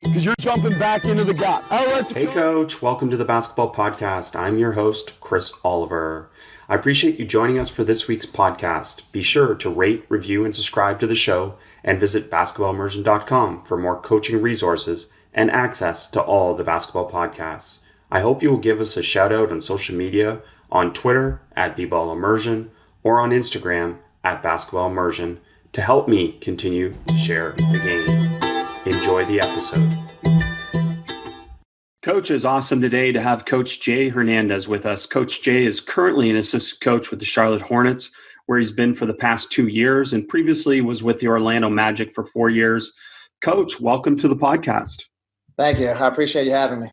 Because you're jumping back into the gap. Hey coach, welcome to the Basketball Podcast. I'm your host, Chris Oliver. I appreciate you joining us for this week's podcast. Be sure to rate, review, and subscribe to the show, and visit basketballimmersion.com for more coaching resources and access to all the basketball podcasts. I hope you will give us a shout out on social media, on Twitter at @BBallImmersion, or on Instagram at @BasketballImmersion to help me continue to share the game. Enjoy the episode. Coach, is awesome today to have Coach Jay Hernandez with us. Coach Jay is currently an assistant coach with the Charlotte Hornets, where he's been for the past 2 years, and previously was with the Orlando Magic for 4 years. Coach, welcome to the podcast. Thank you. I appreciate you having me.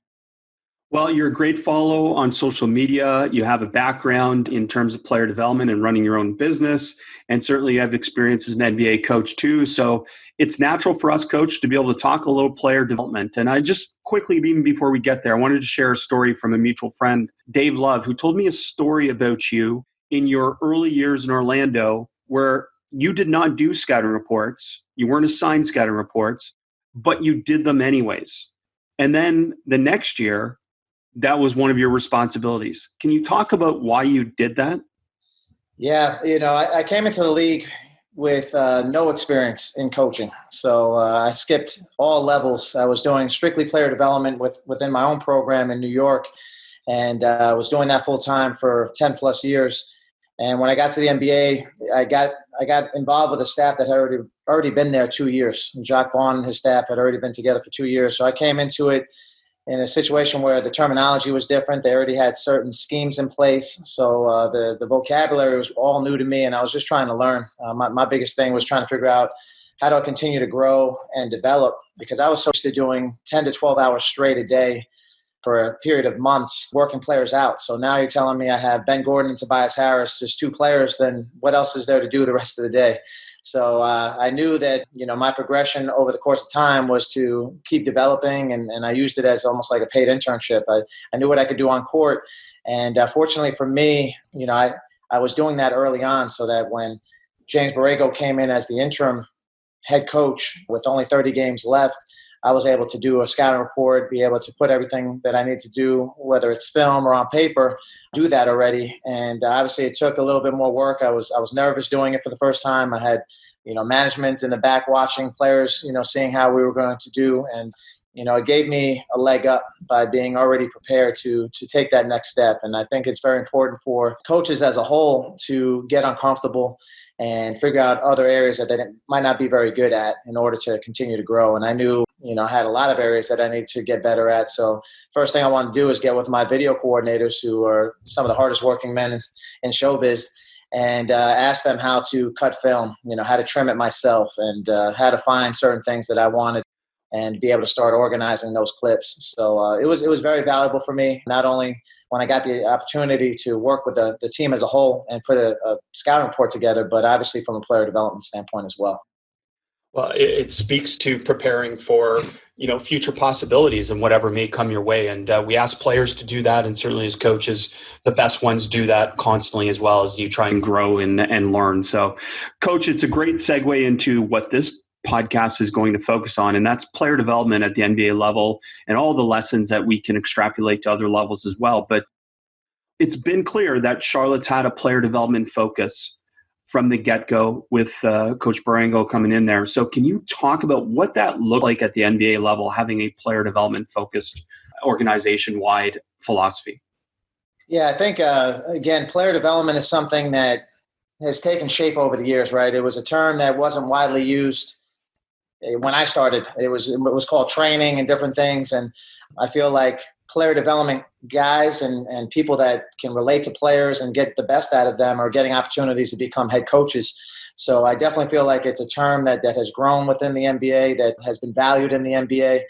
Well, you're a great follow on social media. You have a background in terms of player development and running your own business. And certainly you have experience as an NBA coach too. So it's natural for us, Coach, to be able to talk a little player development. And I just quickly, even before we get there, I wanted to share a story from a mutual friend, Dave Love, who told me a story about you in your early years in Orlando, where you did not do scouting reports. You weren't assigned scouting reports, but you did them anyways. And then the next year, that was one of your responsibilities. Can you talk about why you did that? Yeah, I came into the league with no experience in coaching. So I skipped all levels. I was doing strictly player development within my own program in New York, and I was doing that full time for 10 plus years. And when I got to the NBA, I got involved with a staff that had already been there 2 years. And Jacques Vaughn and his staff had already been together for 2 years. So I came into it in a situation where the terminology was different. They already had certain schemes in place. So the vocabulary was all new to me, and I was just trying to learn. My biggest thing was trying to figure out how do I continue to grow and develop, because I was so used to doing 10 to 12 hours straight a day for a period of months, working players out. So now you're telling me I have Ben Gordon and Tobias Harris, just 2 players, then what else is there to do the rest of the day? So I knew that, my progression over the course of time was to keep developing, and I used it as almost like a paid internship. I knew what I could do on court. And fortunately for me, I was doing that early on, so that when James Borrego came in as the interim head coach with only 30 games left, I was able to do a scouting report, be able to put everything that I need to do, whether it's film or on paper, do that already. And obviously it took a little bit more work. I was nervous doing it for the first time. I had, management in the back watching players, seeing how we were going to do. And, it gave me a leg up by being already prepared to take that next step. And I think it's very important for coaches as a whole to get uncomfortable and figure out other areas that they might not be very good at in order to continue to grow. And I knew, I had a lot of areas that I need to get better at. So first thing I wanted to do is get with my video coordinators, who are some of the hardest working men in showbiz, and ask them how to cut film, how to trim it myself, and how to find certain things that I wanted, and be able to start organizing those clips. So it was very valuable for me, not only when I got the opportunity to work with the team as a whole and put a scouting report together, but obviously from a player development standpoint as well. Well, it speaks to preparing for, future possibilities and whatever may come your way. And we ask players to do that. And certainly as coaches, the best ones do that constantly, as well as you try and grow and learn. So, Coach, it's a great segue into what this podcast is going to focus on, and that's player development at the NBA level and all the lessons that we can extrapolate to other levels as well. But it's been clear that Charlotte's had a player development focus from the get-go with Coach Borrego coming in there. So can you talk about what that looked like at the NBA level, having a player development-focused organization-wide philosophy? Yeah, I think, again, player development is something that has taken shape over the years, right? It was a term that wasn't widely used when I started. It was called training and different things. And I feel like player development guys and people that can relate to players and get the best out of them are getting opportunities to become head coaches. So I definitely feel like it's a term that has grown within the NBA, that has been valued in the NBA.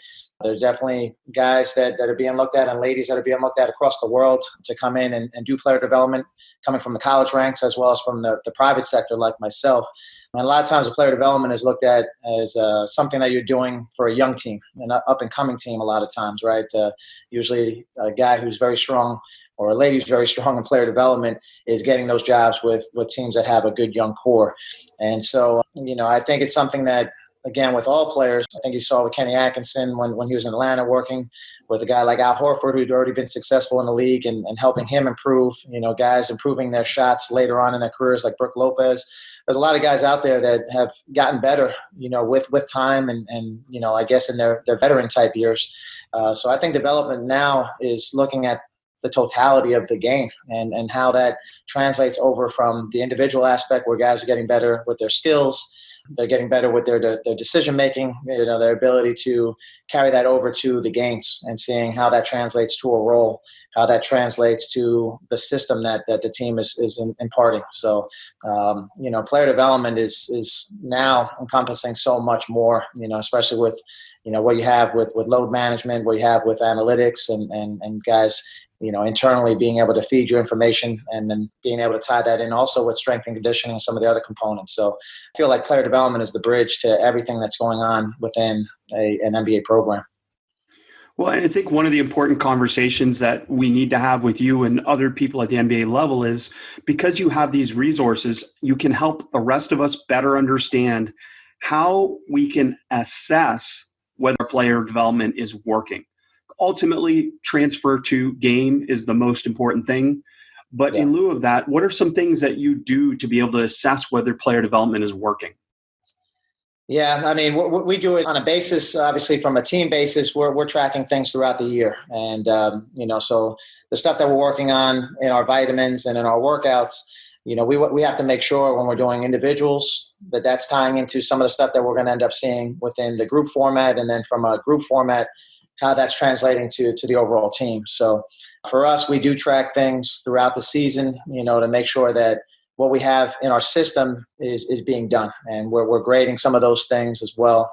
There's definitely guys that are being looked at and ladies that are being looked at across the world to come in and do player development, coming from the college ranks as well as from the private sector like myself. And a lot of times the player development is looked at as something that you're doing for a young team, an up-and-coming team a lot of times, right? Usually a guy who's very strong or a lady who's very strong in player development is getting those jobs with teams that have a good young core. And so, I think it's something that again, with all players. I think you saw with Kenny Atkinson when he was in Atlanta working with a guy like Al Horford, who'd already been successful in the league, and helping him improve, guys improving their shots later on in their careers like Brook Lopez. There's a lot of guys out there that have gotten better, with time and I guess in their veteran type years. So I think development now is looking at the totality of the game and how that translates over from the individual aspect where guys are getting better with their skills. They're getting better with their decision making, their ability to carry that over to the games and seeing how that translates to a role, how that translates to the system that the team is imparting. So, player development is now encompassing so much more, especially with, what you have with load management, what you have with analytics and guys, internally being able to feed you information and then being able to tie that in also with strength and conditioning and some of the other components. So I feel like player development is the bridge to everything that's going on within an NBA program. Well, I think one of the important conversations that we need to have with you and other people at the NBA level is because you have these resources, you can help the rest of us better understand how we can assess whether player development is working. Ultimately, transfer to game is the most important thing. But in lieu of that, what are some things that you do to be able to assess whether player development is working? Yeah, I mean, we do it on a basis, obviously from a team basis, we're tracking things throughout the year. And, so the stuff that we're working on in our vitamins and in our workouts, we have to make sure when we're doing individuals that that's tying into some of the stuff that we're going to end up seeing within the group format. And then from a group format, how that's translating to the overall team. So for us, we do track things throughout the season, to make sure that what we have in our system is being done. And we're grading some of those things as well.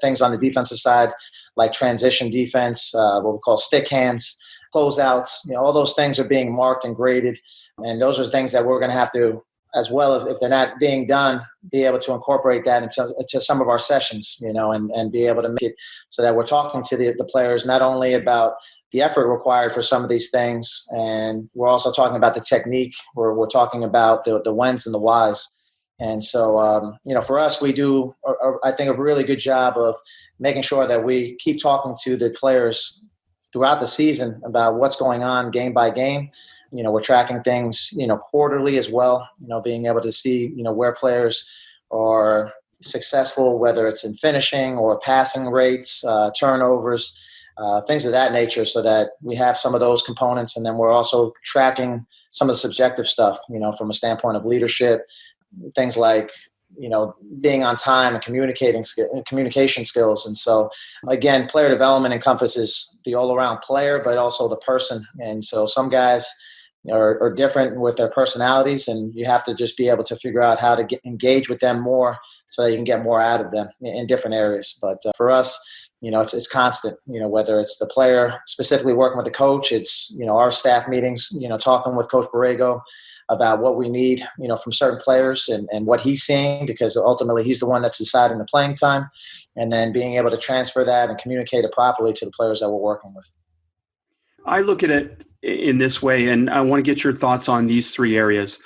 Things on the defensive side, like transition defense, what we call stick hands, closeouts, all those things are being marked and graded. And those are things that we're going to have to, as well, if they're not being done, be able to incorporate that into some of our sessions, and be able to make it so that we're talking to the players not only about the effort required for some of these things, and we're also talking about the technique, we're talking about the whens and the whys. And so, for us, we do, I think, a really good job of making sure that we keep talking to the players throughout the season about what's going on game by game. We're tracking things, quarterly as well, being able to see, where players are successful, whether it's in finishing or passing rates, turnovers, things of that nature, so that we have some of those components. And then we're also tracking some of the subjective stuff, from a standpoint of leadership, things like, being on time and communication skills. And so, again, player development encompasses the all-around player, but also the person. And so some guys are different with their personalities, and you have to just be able to figure out how to engage with them more so that you can get more out of them in different areas. But for us, it's constant, whether it's the player specifically working with the coach, it's, our staff meetings, talking with Coach Borrego about what we need, from certain players and what he's seeing, because ultimately he's the one that's deciding the playing time, and then being able to transfer that and communicate it properly to the players that we're working with. I look at it in this way, and I want to get your thoughts on these three areas.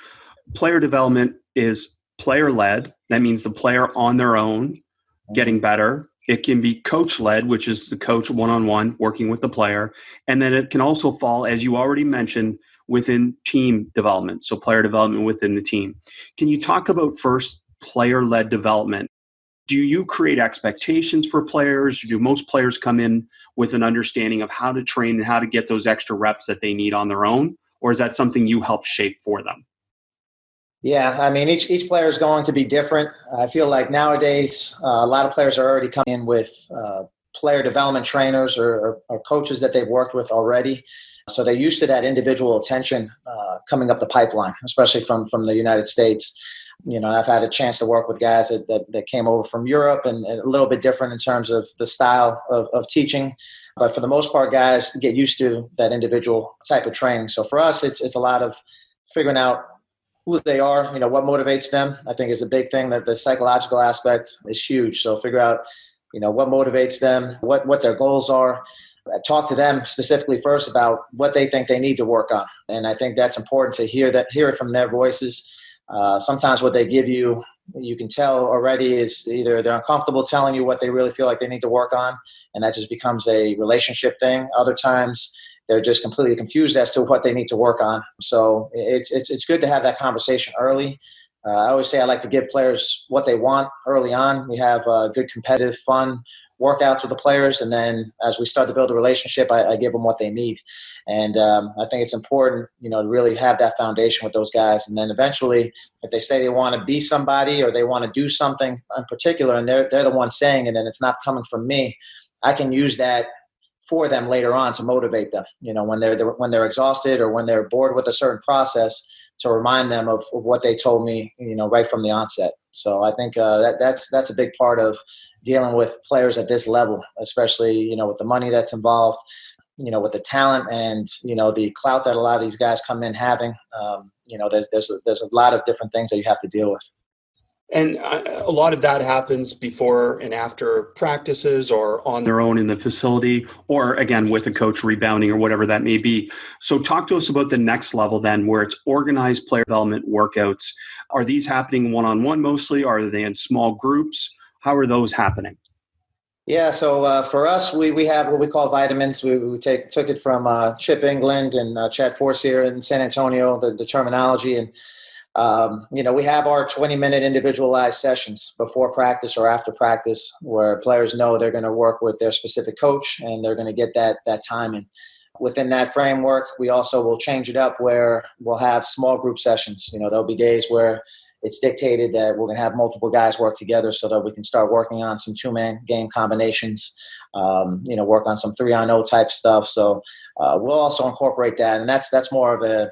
Player development is player-led. That means the player on their own getting better. It can be coach-led, which is the coach one-on-one working with the player. And then it can also fall, as you already mentioned, within team development, so player development within the team. Can you talk about first player-led development? Do you create expectations for players? Do most players come in with an understanding of how to train and how to get those extra reps that they need on their own? Or is that something you help shape for them? Yeah, I mean, each player is going to be different. I feel like nowadays a lot of players are already coming in with player development trainers or coaches that they've worked with already. So they're used to that individual attention coming up the pipeline, especially from the United States. I've had a chance to work with guys that came over from Europe and a little bit different in terms of the style of teaching. But for the most part, guys get used to that individual type of training. So for us, it's a lot of figuring out who they are, what motivates them. I think is a big thing, that the psychological aspect is huge. So figure out, what motivates them, what their goals are. Talk to them specifically first about what they think they need to work on. And I think that's important to hear it from their voices. Sometimes what they give you you can tell already is either they're uncomfortable telling you what they really feel like they need to work on, and that just becomes a relationship thing. Other times they're just completely confused as to what they need to work on. So it's good to have that conversation early. I always say I like to give players what they want early on. We have good, competitive, fun workouts with the players, and then as we start to build a relationship, I give them what they need. And I think it's important, to really have that foundation with those guys. And then eventually, if they say they want to be somebody or they want to do something in particular, and they're the ones saying it, and it's not coming from me, I can use that for them later on to motivate them. When they're exhausted or when they're bored with a certain process, to remind them of what they told me, right from the onset. So I think that's a big part of dealing with players at this level, especially, with the money that's involved, with the talent and, the clout that a lot of these guys come in having. There's a lot of different things that you have to deal with. And a lot of that happens before and after practices or on their own in the facility, or again, with a coach rebounding or whatever that may be. So talk to us about the next level then, where it's organized player development workouts. Are these happening one-on-one mostly? Are they in small groups? How are those happening? Yeah, so for us, we have what we call vitamins. We took it from Chip England and Chad Force here in San Antonio, the terminology. And we have our 20-minute individualized sessions before practice or after practice where players know they're going to work with their specific coach and they're going to get that time in. Within that framework, we also will change it up where we'll have small group sessions. There'll be days where it's dictated that we're going to have multiple guys work together so that we can start working on some two-man game combinations, work on some 3-on-0 type stuff. So we'll also incorporate that. And that's more of a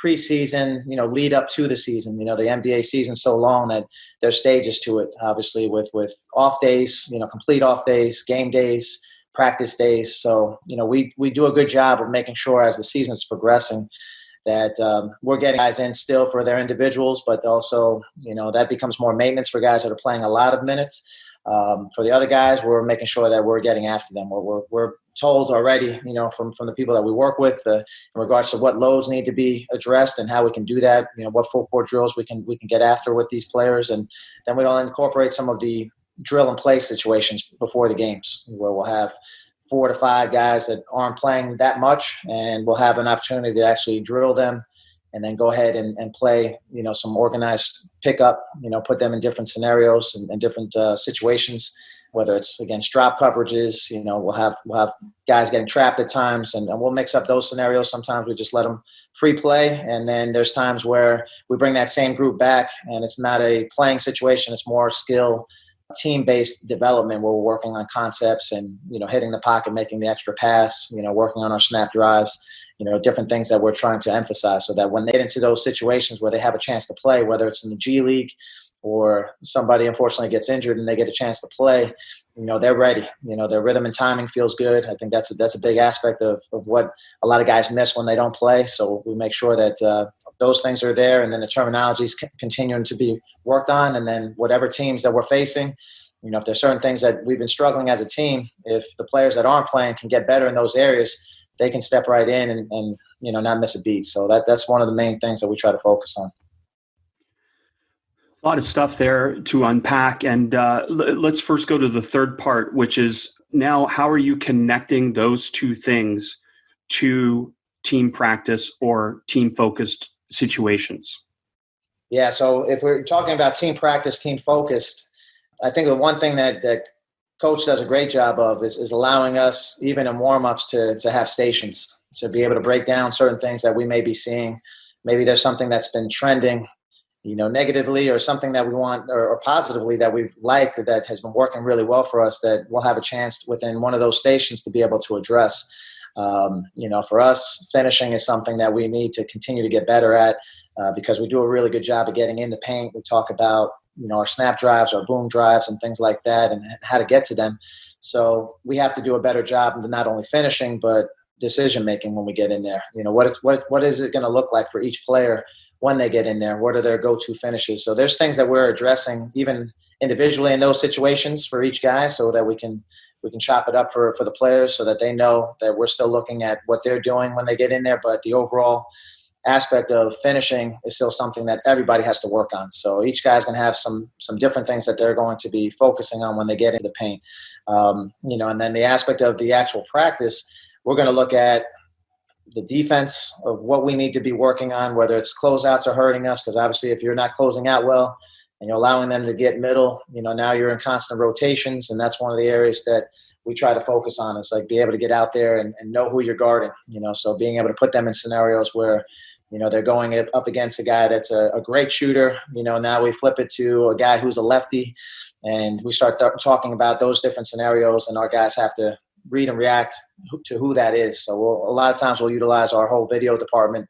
preseason, lead up to the season. The NBA season's so long that there's stages to it, obviously, with off days, complete off days, game days, practice days. So, we do a good job of making sure as the season's progressing that we're getting guys in still for their individuals, but also, that becomes more maintenance for guys that are playing a lot of minutes. For the other guys, we're making sure that we're getting after them. We're told already, from the people that we work with in regards to what loads need to be addressed and how we can do that, what full court drills we can get after with these players. And then we'll incorporate some of the drill and play situations before the games where we'll have 4 to 5 guys that aren't playing that much, and we'll have an opportunity to actually drill them and then go ahead and play, some organized pickup, put them in different scenarios and different situations, whether it's against drop coverages, we'll have guys getting trapped at times and we'll mix up those scenarios. Sometimes we just let them free play. And then there's times where we bring that same group back and it's not a playing situation. It's more skill, team-based development where we're working on concepts and, hitting the pocket, making the extra pass, working on our snap drives, different things that we're trying to emphasize so that when they get into those situations where they have a chance to play, whether it's in the G League or somebody unfortunately gets injured and they get a chance to play, they're ready. Their rhythm and timing feels good. I think that's a big aspect of what a lot of guys miss when they don't play. So we make sure that those things are there, and then the terminology is continuing to be worked on. And then whatever teams that we're facing, if there's certain things that we've been struggling as a team, if the players that aren't playing can get better in those areas, they can step right in and not miss a beat. So that's one of the main things that we try to focus on. A lot of stuff there to unpack. And let's first go to the third part, which is now how are you connecting those two things to team practice or team-focused situations? Yeah, so if we're talking about team practice, team-focused, I think the one thing that Coach does a great job of is allowing us, even in warm-ups, to have stations, to be able to break down certain things that we may be seeing. Maybe there's something that's been trending negatively, or something that we want or positively that we've liked that has been working really well for us, that we'll have a chance within one of those stations to be able to address. For us, finishing is something that we need to continue to get better at because we do a really good job of getting in the paint. We talk about, our snap drives, our boom drives, and things like that, and how to get to them. So we have to do a better job of not only finishing, but decision-making when we get in there. What is it going to look like for each player when they get in there? What are their go-to finishes? So there's things that we're addressing even individually in those situations for each guy so that we can chop it up for the players so that they know that we're still looking at what they're doing when they get in there. But the overall aspect of finishing is still something that everybody has to work on. So each guy's going to have some different things that they're going to be focusing on when they get into the paint. And then the aspect of the actual practice, we're going to look at the defense of what we need to be working on, whether it's closeouts are hurting us, because obviously if you're not closing out well and you're allowing them to get middle, now you're in constant rotations, and that's one of the areas that we try to focus on is like be able to get out there and know who you're guarding, so being able to put them in scenarios where, they're going up against a guy that's a great shooter. Now we flip it to a guy who's a lefty, and we start talking about those different scenarios, and our guys have to read and react to who that is. So a lot of times we'll utilize our whole video department.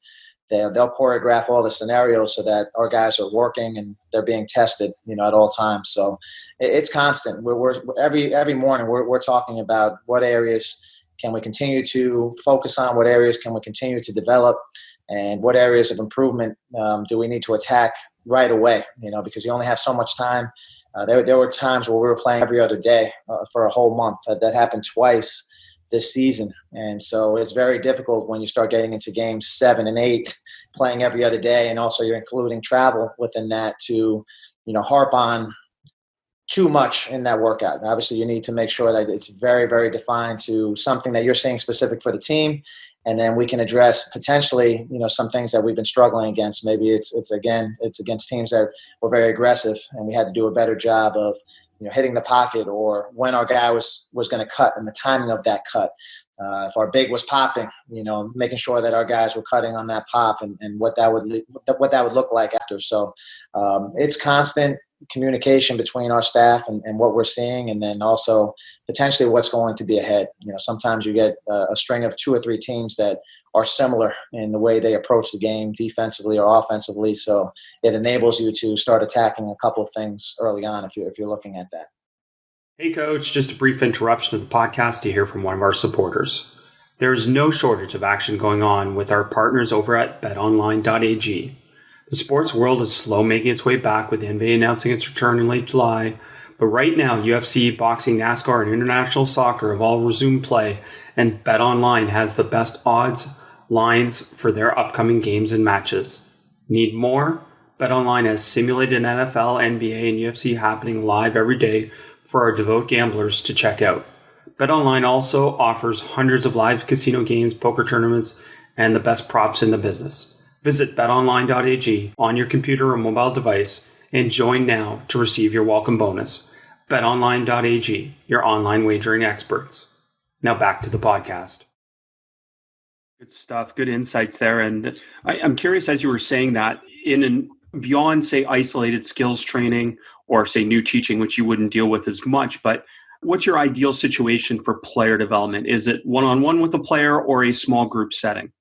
They'll choreograph all the scenarios so that our guys are working and they're being tested, at all times. So it's constant. We're every morning we're talking about what areas can we continue to focus on, what areas can we continue to develop, and what areas of improvement do we need to attack right away, because you only have so much time. There were times where we were playing every other day for a whole month. That happened twice this season. And so it's very difficult when you start getting into games 7 and 8, playing every other day, and also you're including travel within that to, harp on too much in that workout. Obviously, you need to make sure that it's very, very defined to something that you're seeing specific for the team. And then we can address potentially, some things that we've been struggling against. Maybe it's against teams that were very aggressive, and we had to do a better job of, hitting the pocket, or when our guy was going to cut and the timing of that cut. If our big was popping, making sure that our guys were cutting on that pop and what that would look like after. So it's constant communication between our staff and what we're seeing, and then also potentially what's going to be ahead. Sometimes you get a string of 2 or 3 teams that are similar in the way they approach the game defensively or offensively. So it enables you to start attacking a couple of things early on if you're looking at that. Hey, Coach, just a brief interruption of the podcast to hear from one of our supporters. There is no shortage of action going on with our partners over at betonline.ag. The sports world is slow making its way back, with the NBA announcing its return in late July. But right now, UFC, boxing, NASCAR, and international soccer have all resumed play, and BetOnline has the best odds, lines for their upcoming games and matches. Need more? BetOnline has simulated NFL, NBA, and UFC happening live every day for our devout gamblers to check out. BetOnline also offers hundreds of live casino games, poker tournaments, and the best props in the business. Visit betonline.ag on your computer or mobile device and join now to receive your welcome bonus. betonline.ag, your online wagering experts. Now back to the podcast. Good stuff. Good insights there. And I'm curious, as you were saying that, beyond, say, isolated skills training or, say, new teaching, which you wouldn't deal with as much, but what's your ideal situation for player development? Is it one-on-one with a player or a small group setting?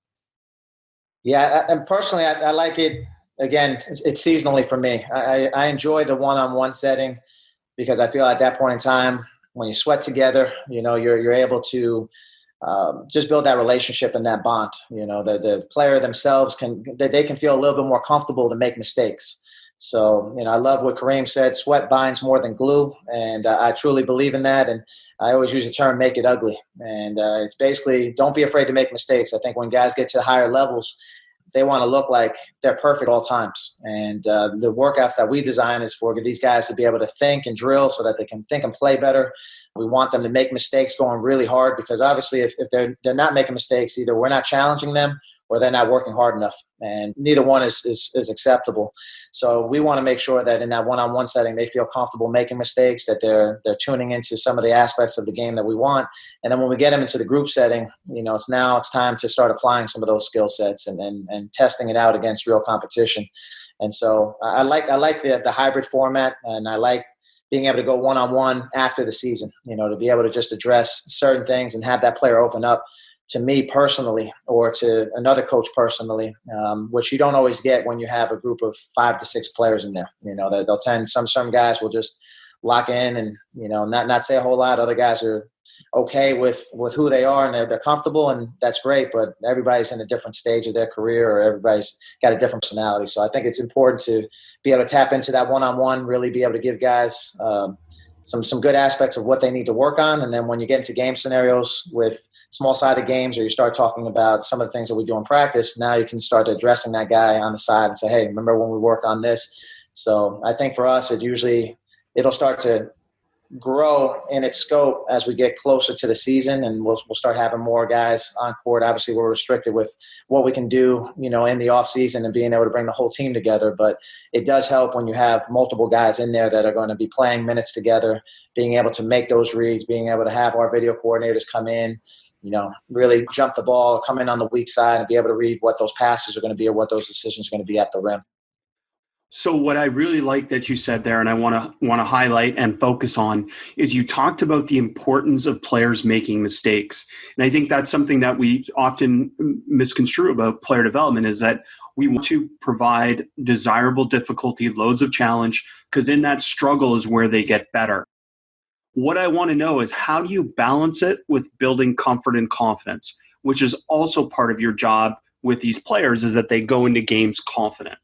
Yeah, and personally, I like it. Again, it's seasonally for me. I enjoy the one-on-one setting because I feel at that point in time, when you sweat together, you're able to just build that relationship and that bond. The player themselves can feel a little bit more comfortable to make mistakes. So, I love what Kareem said, sweat binds more than glue. And I truly believe in that. And I always use the term, make it ugly. And it's basically, don't be afraid to make mistakes. I think when guys get to higher levels, they want to look like they're perfect all times. And the workouts that we design is for these guys to be able to think and drill so that they can think and play better. We want them to make mistakes going really hard, because obviously if they're not making mistakes, either we're not challenging them or they're not working hard enough, and neither one is acceptable. So we want to make sure that in that one-on-one setting, they feel comfortable making mistakes, that they're tuning into some of the aspects of the game that we want. And then when we get them into the group setting, it's time to start applying some of those skill sets and testing it out against real competition. And so I like the hybrid format, and I like being able to go one-on-one after the season, to be able to just address certain things and have that player open up to me personally or to another coach personally, which you don't always get when you have a group of 5 to 6 players in there. They'll tend, some guys will just lock in and, not say a whole lot. Other guys are okay with who they are and they're comfortable, and that's great, but everybody's in a different stage of their career, or everybody's got a different personality. So I think it's important to be able to tap into that one-on-one, really be able to give guys some good aspects of what they need to work on. And then when you get into game scenarios with small-sided games, or you start talking about some of the things that we do in practice, now you can start addressing that guy on the side and say, hey, remember when we worked on this? So I think for us, it'll start to grow in its scope as we get closer to the season, and we'll start having more guys on court. Obviously, we're restricted with what we can do, in the off season and being able to bring the whole team together. But it does help when you have multiple guys in there that are going to be playing minutes together, being able to make those reads, being able to have our video coordinators come in, really jump the ball, come in on the weak side and be able to read what those passes are going to be or what those decisions are going to be at the rim. So what I really like that you said there, and I want to highlight and focus on, is you talked about the importance of players making mistakes. And I think that's something that we often misconstrue about player development, is that we want to provide desirable difficulty, loads of challenge, because in that struggle is where they get better. What I want to know is, how do you balance it with building comfort and confidence, which is also part of your job with these players, is that they go into games confident.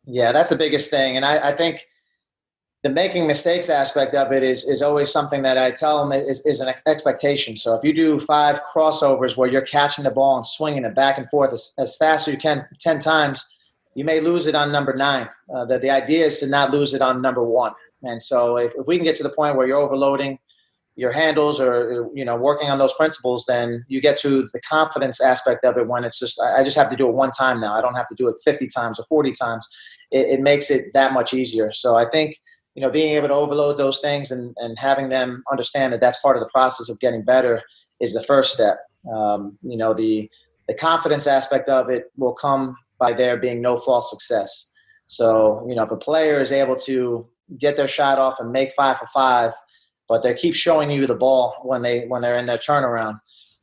Yeah, that's the biggest thing. And I think the making mistakes aspect of it is always something that I tell them is an expectation. So if you do 5 crossovers where you're catching the ball and swinging it back and forth as fast as you can 10 times, you may lose it on number 9. The idea is to not lose it on number 1. And so if we can get to the point where you're overloading your handles or, working on those principles, then you get to the confidence aspect of it when it's just, I just have to do it one time now. I don't have to do it 50 times or 40 times. It makes it that much easier. So I think, being able to overload those things and having them understand that that's part of the process of getting better is the first step. The confidence aspect of it will come by there being no false success. So, if a player is able to get their shot off and make 5 for 5, but they keep showing you the ball when they're in their turnaround,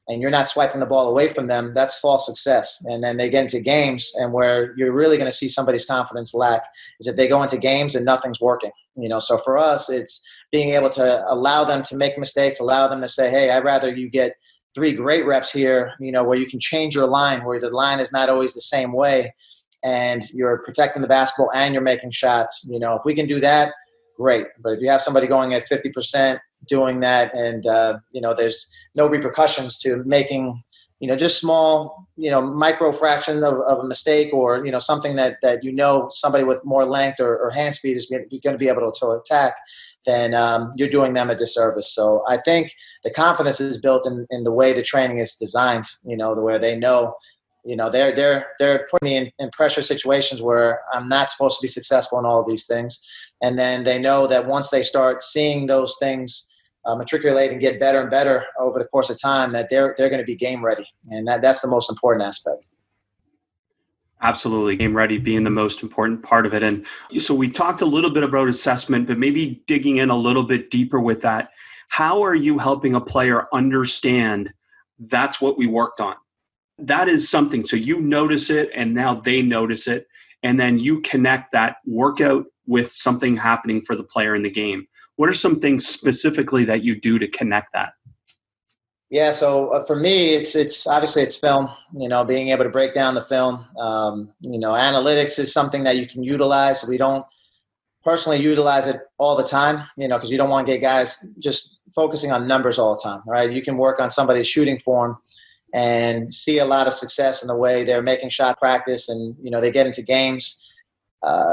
and you're not swiping the ball away from them, that's false success. And then they get into games, and where you're really going to see somebody's confidence lack is if they go into games and nothing's working. So for us, it's being able to allow them to make mistakes, allow them to say, hey, I'd rather you get 3 great reps here, where you can change your line, where the line is not always the same way, and you're protecting the basketball and you're making shots. If we can do that, great. But if you have somebody going at 50% doing that, and there's no repercussions to making just small micro fraction of a mistake, or something that somebody with more length or hand speed is going to be able to attack, then you're doing them a disservice. So I think the confidence is built in the way the training is designed, where they know they're putting me in pressure situations where I'm not supposed to be successful in all of these things. And then they know that once they start seeing those things matriculate and get better and better over the course of time, that they're going to be game ready. And that's the most important aspect. Absolutely. Game ready being the most important part of it. And so we talked a little bit about assessment, but maybe digging in a little bit deeper with that. How are you helping a player understand that's what we worked on? That is something. So you notice it, and now they notice it. And then you connect that workout with something happening for the player in the game. What are some things specifically that you do to connect that? Yeah, so for me, it's obviously it's film. Being able to break down the film. Analytics is something that you can utilize. We don't personally utilize it all the time, because you don't want to get guys just focusing on numbers all the time, right? You can work on somebody's shooting form and see a lot of success in the way they're making shot practice, and they get into games.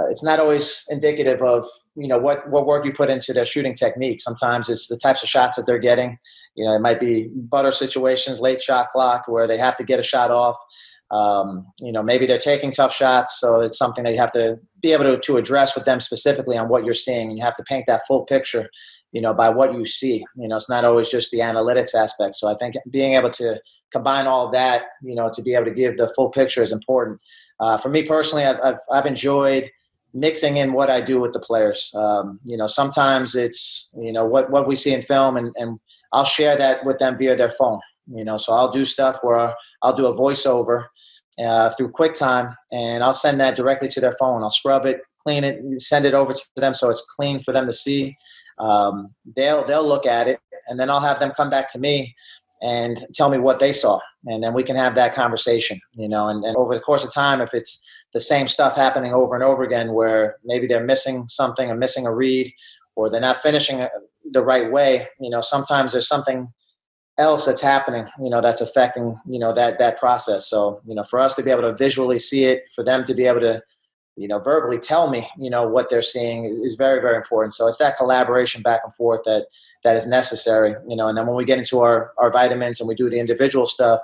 It's not always indicative of what work you put into their shooting technique. Sometimes it's the types of shots that they're getting. It might be butter situations, late shot clock, where they have to get a shot off. Maybe they're taking tough shots, so it's something that you have to be able to address with them specifically on what you're seeing, and you have to paint that full picture, by what you see. It's not always just the analytics aspect. So I think being able to combine all of that, to be able to give the full picture is important. For me personally, I've enjoyed mixing in what I do with the players. Sometimes it's, what we see in film, and I'll share that with them via their phone. So I'll do stuff where I'll do a voiceover through QuickTime, and I'll send that directly to their phone. I'll scrub it, clean it, send it over to them so it's clean for them to see. They'll look at it, and then I'll have them come back to me and tell me what they saw. And then we can have that conversation, and over the course of time, if it's the same stuff happening over and over again, where maybe they're missing something or missing a read, or they're not finishing the right way, sometimes there's something else that's happening, that's affecting, that process. So, for us to be able to visually see it, for them to be able to, verbally tell me, what they're seeing is very, very important. So it's that collaboration back and forth that is necessary, and then when we get into our vitamins and we do the individual stuff,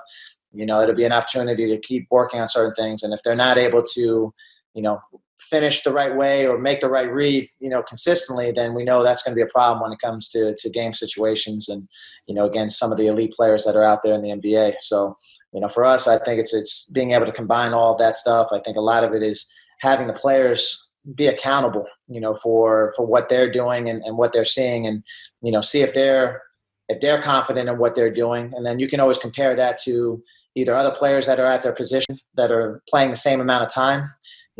it'll be an opportunity to keep working on certain things. And if they're not able to, finish the right way or make the right read, consistently, then we know that's going to be a problem when it comes to game situations and, against some of the elite players that are out there in the NBA. So, for us, I think it's being able to combine all of that stuff. I think a lot of it is having the players be accountable, for what they're doing and what they're seeing, and, see if they're confident in what they're doing. And then you can always compare that to either other players that are at their position that are playing the same amount of time.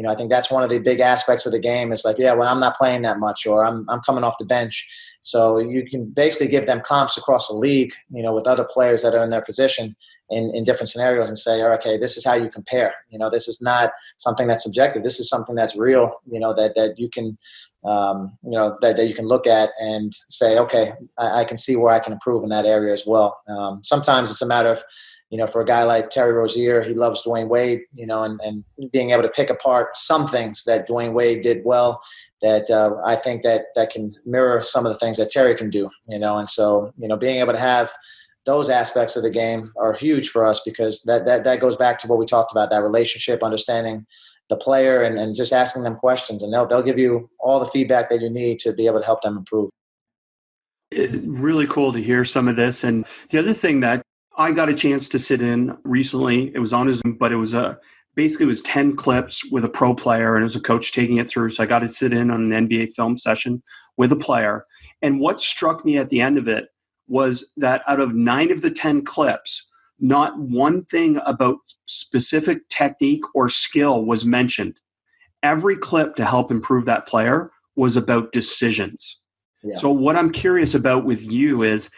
I think that's one of the big aspects of the game is like, well, I'm not playing that much, or I'm coming off the bench. So you can basically give them comps across the league, with other players that are in their position in different scenarios and say, okay, this is how you compare. This is not something that's subjective. This is something that's real, that you can, that you can look at and say, okay, I can see where I can improve in that area as well. Sometimes it's a matter of, for a guy like Terry Rozier, he loves Dwayne Wade, and being able to pick apart some things that Dwayne Wade did well that I think that can mirror some of the things that Terry can do, and so, being able to have those aspects of the game are huge for us because that goes back to what we talked about, that relationship, understanding the player and just asking them questions, and they'll give you all the feedback that you need to be able to help them improve. Really cool to hear some of this. And the other thing that I got a chance to sit in recently, it was on Zoom, but it was basically it was 10 clips with a pro player and it was a coach taking it through. So I got to sit in on an NBA film session with a player. And what struck me at the end of it was that out of 9 of the 10 clips, not one thing about specific technique or skill was mentioned. Every clip to help improve that player was about decisions. Yeah. So what I'm curious about with you is,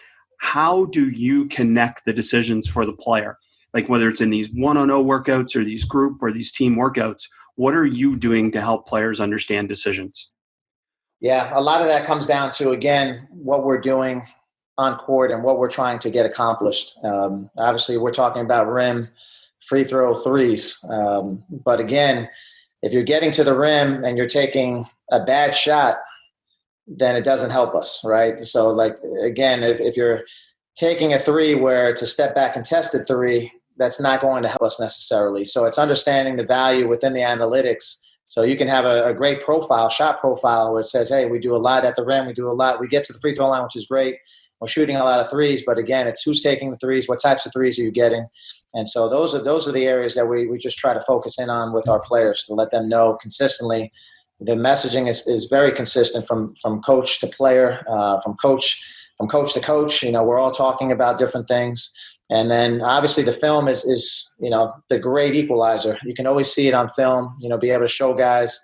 how do you connect the decisions for the player? Like whether it's in these 1-on-0 workouts or these group or these team workouts, what are you doing to help players understand decisions? Yeah, a lot of that comes down to, again, what we're doing on court and what we're trying to get accomplished. Obviously, we're talking about rim, free throw, threes. But again, if you're getting to the rim and you're taking a bad shot, then it doesn't help us, right? So, like, again, if you're taking a three where it's a step back contested three, that's not going to help us necessarily. So it's understanding the value within the analytics. So you can have a great profile, shot profile, where it says, hey, we do a lot at the rim, we do a lot, we get to the free throw line, which is great. We're shooting a lot of threes, but again, it's who's taking the threes, what types of threes are you getting? And so those are the areas that we just try to focus in on with our players to let them know consistently. The messaging is very consistent from coach to player, from coach to coach. We're all talking about different things. And then obviously the film is the great equalizer. You can always see it on film, be able to show guys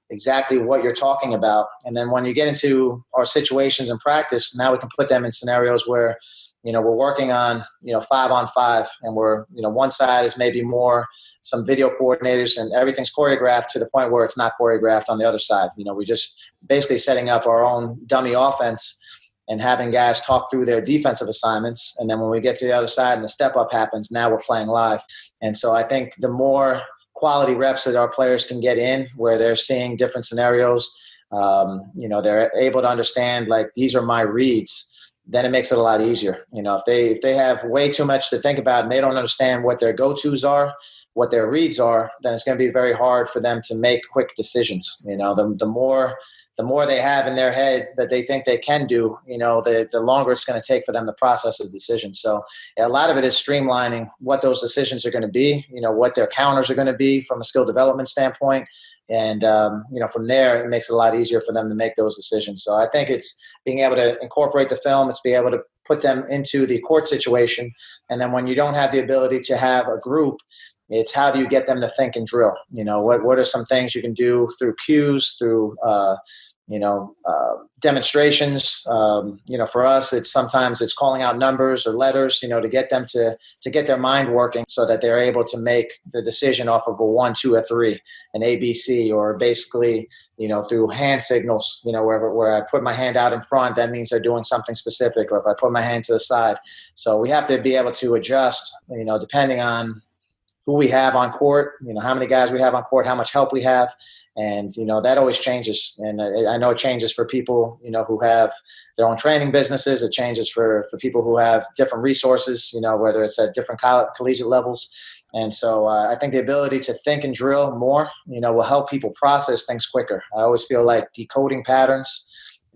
exactly what you're talking about. And then when you get into our situations in practice, now we can put them in scenarios where, we're working on, 5-on-5, and we're, one side is maybe more some video coordinators and everything's choreographed to the point where it's not choreographed on the other side. We're just basically setting up our own dummy offense and having guys talk through their defensive assignments. And then when we get to the other side and the step up happens, now we're playing live. And so I think the more quality reps that our players can get in where they're seeing different scenarios, they're able to understand, like, these are my reads, then it makes it a lot easier. If they have way too much to think about and they don't understand what their go-tos are, what their reads are, then it's going to be very hard for them to make quick decisions. The more they have in their head that they think they can do, the longer it's going to take for them to process a decision. So a lot of it is streamlining what those decisions are going to be, what their counters are going to be from a skill development standpoint. And, from there, it makes it a lot easier for them to make those decisions. So I think it's being able to incorporate the film. It's being able to put them into the court situation. And then when you don't have the ability to have a group, it's how do you get them to think and drill? What are some things you can do through cues, through demonstrations. For us, sometimes it's calling out numbers or letters, to get them to get their mind working so that they're able to make the decision off of a 1, 2, or 3, an ABC, or basically, through hand signals, where I put my hand out in front, that means they're doing something specific, or if I put my hand to the side. So we have to be able to adjust, depending on who we have on court, how many guys we have on court, how much help we have. And, that always changes. And I know it changes for people, who have their own training businesses. It changes for people who have different resources, whether it's at different collegiate levels. And so I think the ability to think and drill more, will help people process things quicker. I always feel like decoding patterns,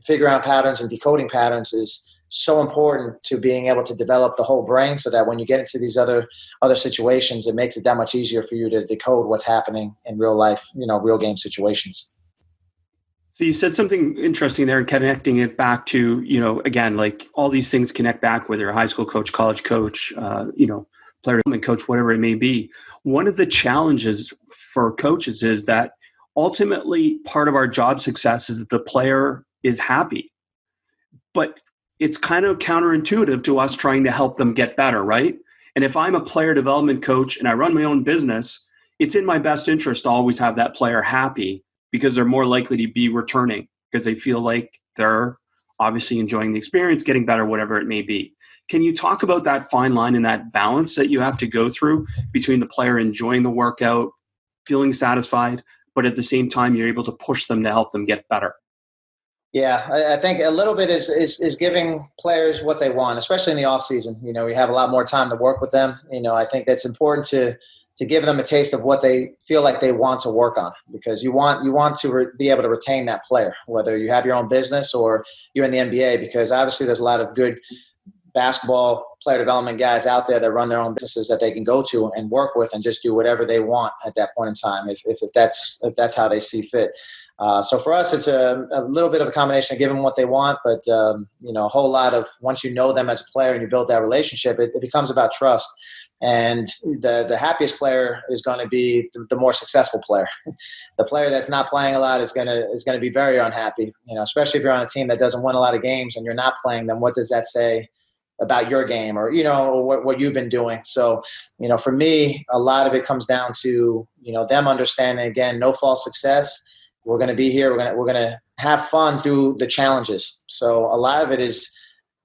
figuring out patterns and decoding patterns is so important to being able to develop the whole brain, so that when you get into these other situations, it makes it that much easier for you to decode what's happening in real life, real game situations. So you said something interesting there, and connecting it back to, again, like all these things connect back, whether you're a high school coach, college coach, player development coach, whatever it may be. One of the challenges for coaches is that ultimately part of our job success is that the player is happy. But it's kind of counterintuitive to us trying to help them get better, right? And if I'm a player development coach and I run my own business, it's in my best interest to always have that player happy, because they're more likely to be returning because they feel like they're obviously enjoying the experience, getting better, whatever it may be. Can you talk about that fine line and that balance that you have to go through between the player enjoying the workout, feeling satisfied, but at the same time, you're able to push them to help them get better? Yeah, I think a little bit is giving players what they want, especially in the off season. We have a lot more time to work with them. I think that's important to give them a taste of what they feel like they want to work on, because you want to be able to retain that player, whether you have your own business or you're in the NBA, because obviously there's a lot of good basketball player development guys out there that run their own businesses that they can go to and work with and just do whatever they want at that point in time, if that's how they see fit. So for us, it's a little bit of a combination of giving them what they want, but a whole lot of, once you know them as a player and you build that relationship, it becomes about trust. And the happiest player is going to be the more successful player. The player that's not playing a lot is going to be very unhappy. Especially if you're on a team that doesn't win a lot of games and you're not playing them. What does that say about your game, or what you've been doing? So for me, a lot of it comes down to them understanding, again, no false success. We're going to be here. We're going to have fun through the challenges. So a lot of it is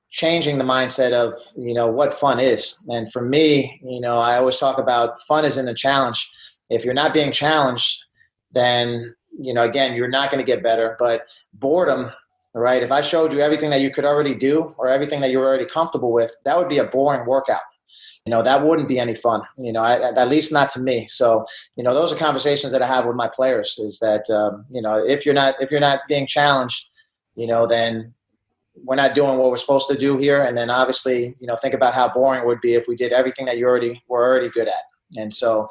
changing the mindset of, what fun is. And for me, I always talk about fun is in the challenge. If you're not being challenged, then, again, you're not going to get better. But boredom, right? If I showed you everything that you could already do or everything that you were already comfortable with, that would be a boring workout. That wouldn't be any fun, at least not to me. So, those are conversations that I have with my players, is that, if you're not being challenged, then we're not doing what we're supposed to do here. And then obviously, think about how boring it would be if we did everything that were already good at. And so,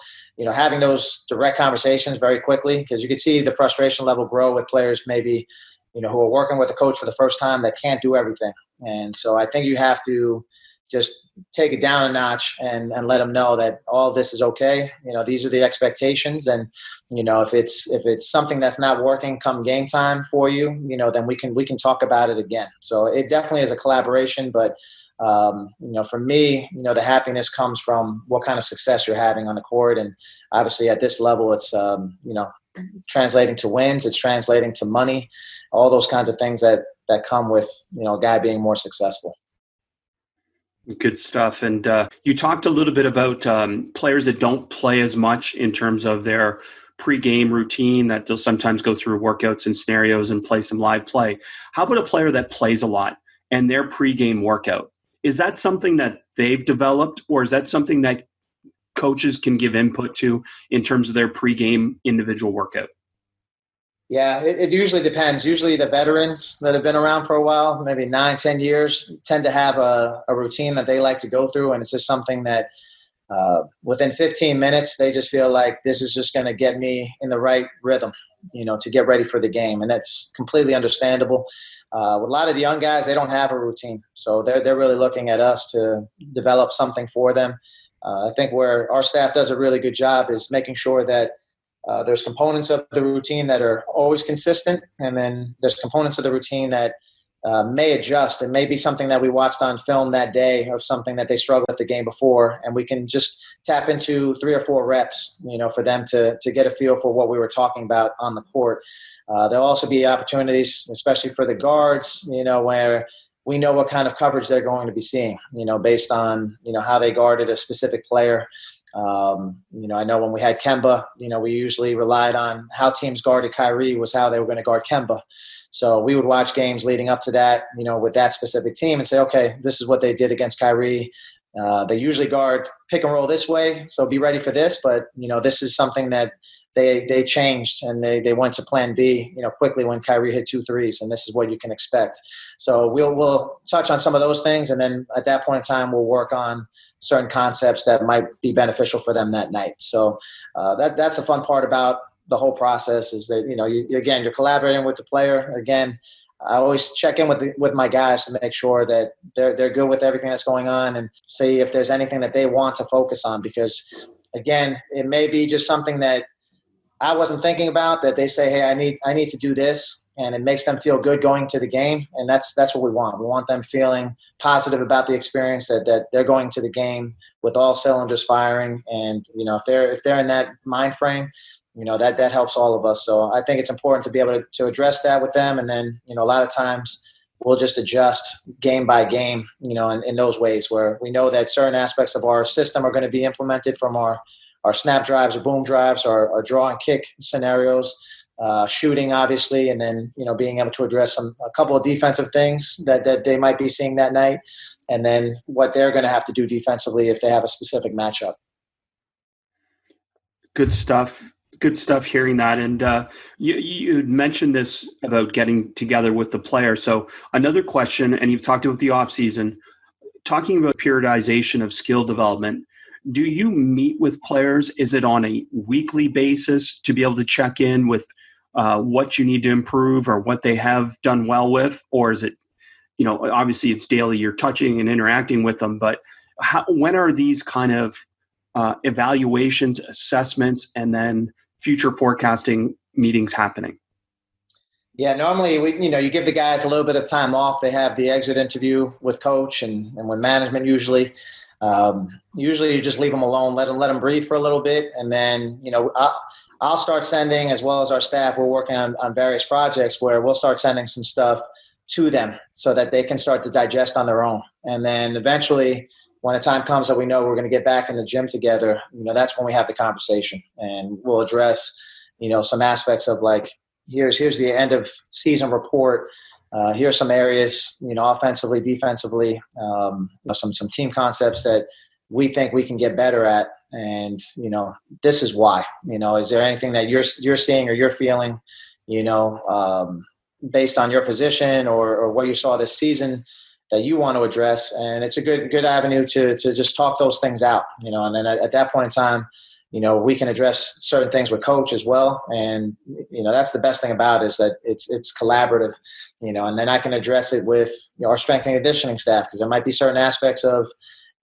having those direct conversations very quickly, because you can see the frustration level grow with players maybe, who are working with a coach for the first time that can't do everything. And so I think you have to just take it down a notch and let them know that all of this is okay. These are the expectations. And, if it's something that's not working come game time for you, then we can talk about it again. So it definitely is a collaboration, but, for me, the happiness comes from what kind of success you're having on the court. And obviously at this level, it's, translating to wins, it's translating to money, all those kinds of things that come with, a guy being more successful. Good stuff. And you talked a little bit about players that don't play as much in terms of their pre-game routine, that they'll sometimes go through workouts and scenarios and play some live play. How about a player that plays a lot and their pre-game workout? Is that something that they've developed, or is that something that coaches can give input to in terms of their pre-game individual workout? Yeah, it usually depends. Usually the veterans that have been around for a while, maybe 9, 10 years, tend to have a routine that they like to go through. And it's just something that within 15 minutes, they just feel like this is just going to get me in the right rhythm, to get ready for the game. And that's completely understandable. With a lot of the young guys, they don't have a routine. So they're really looking at us to develop something for them. I think where our staff does a really good job is making sure that there's components of the routine that are always consistent, and then there's components of the routine that may adjust. It may be something that we watched on film that day of something that they struggled with the game before, and we can just tap into 3 or 4 reps, for them to get a feel for what we were talking about on the court. There'll also be opportunities, especially for the guards, where we know what kind of coverage they're going to be seeing, based on, how they guarded a specific player. I know when we had Kemba, we usually relied on how teams guarded Kyrie was how they were going to guard Kemba. So we would watch games leading up to that, with that specific team and say, okay, this is what they did against Kyrie. They usually guard pick and roll this way, so be ready for this. But, this is something that they changed, and they went to plan B, quickly when Kyrie hit 2 threes, and this is what you can expect. So we'll touch on some of those things, and then at that point in time, we'll work on certain concepts that might be beneficial for them that night. So that's the fun part about the whole process is that, you're collaborating with the player. Again, I always check in with my guys to make sure that they're good with everything that's going on and see if there's anything that they want to focus on, because again, it may be just something that I wasn't thinking about that they say, hey, I need to do this, and it makes them feel good going to the game. And that's what we want. We want them feeling positive about the experience, that they're going to the game with all cylinders firing. And, if they're in that mind frame, that helps all of us. So I think it's important to be able to address that with them. And then, a lot of times we'll just adjust game by game, in those ways where we know that certain aspects of our system are going to be implemented from our snap drives or boom drives, our draw and kick scenarios, shooting obviously, and then, being able to address a couple of defensive things that they might be seeing that night, and then what they're going to have to do defensively if they have a specific matchup. Good stuff. Good stuff hearing that. And you mentioned this about getting together with the player. So another question, and you've talked about the off season, talking about periodization of skill development. Do you meet with players? Is it on a weekly basis to be able to check in with what you need to improve or what they have done well with? Or is it, obviously it's daily, you're touching and interacting with them, but when are these kind of evaluations, assessments, and then future forecasting meetings happening? Yeah, normally you give the guys a little bit of time off. They have the exit interview with coach and with management usually. Usually you just leave them alone, let them breathe for a little bit. And then, I'll start sending, as well as our staff, we're working on various projects where we'll start sending some stuff to them so that they can start to digest on their own. And then eventually, when the time comes that we know we're going to get back in the gym together, that's when we have the conversation, and we'll address, some aspects of like, here's the end of season report. Here's some areas, offensively, defensively, some team concepts that we think we can get better at. And, this is why, is there anything that you're seeing or you're feeling, based on your position or what you saw this season that you want to address? And it's a good avenue to just talk those things out, and then at that point in time, we can address certain things with coach as well. And, that's the best thing about it, is that it's collaborative, and then I can address it with our strength and conditioning staff, because there might be certain aspects of,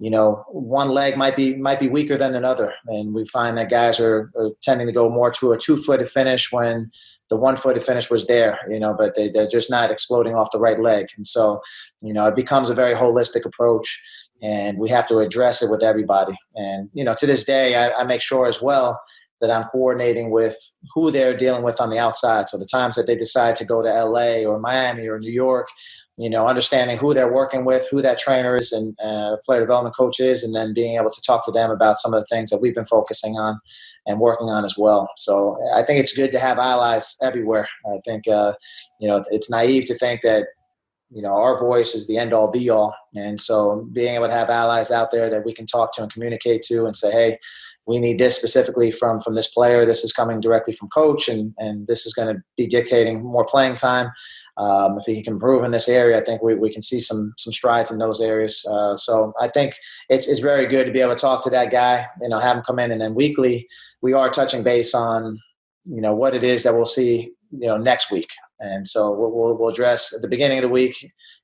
one leg might be weaker than another. And we find that guys are tending to go more to a 2-footed finish when the 1-footed finish was there, but they're just not exploding off the right leg. And so, it becomes a very holistic approach, and we have to address it with everybody. And, to this day, I make sure as well that I'm coordinating with who they're dealing with on the outside. So the times that they decide to go to LA or Miami or New York, understanding who they're working with, who that trainer is and player development coach is, and then being able to talk to them about some of the things that we've been focusing on and working on as well. So I think it's good to have allies everywhere. I think, it's naive to think that, our voice is the end all be all. And so being able to have allies out there that we can talk to and communicate to and say, hey, we need this specifically from this player. This is coming directly from coach, and this is going to be dictating more playing time. If he can improve in this area, I think we can see some strides in those areas. So I think it's very good to be able to talk to that guy, have him come in, and then weekly we are touching base on, what it is that we'll see, next week. And so we'll address at the beginning of the week.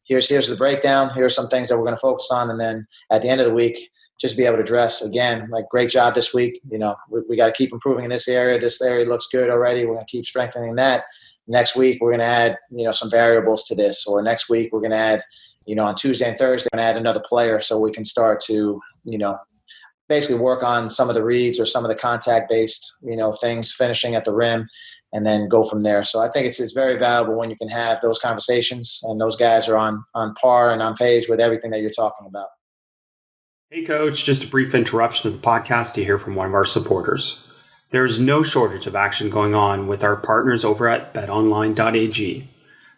Here's the breakdown. Here's some things that we're going to focus on, and then at the end of the week, just be able to dress again, like great job this week. We got to keep improving in this area. This area looks good already. We're going to keep strengthening that. Next week, we're going to add, some variables to this, or next week we're going to add, on Tuesday and Thursday, we're going to add another player so we can start to, basically work on some of the reads or some of the contact-based, things, finishing at the rim, and then go from there. So I think it's very valuable when you can have those conversations and those guys are on par and on page with everything that you're talking about. Hey, Coach, just a brief interruption of the podcast to hear from one of our supporters. There is no shortage of action going on with our partners over at betonline.ag.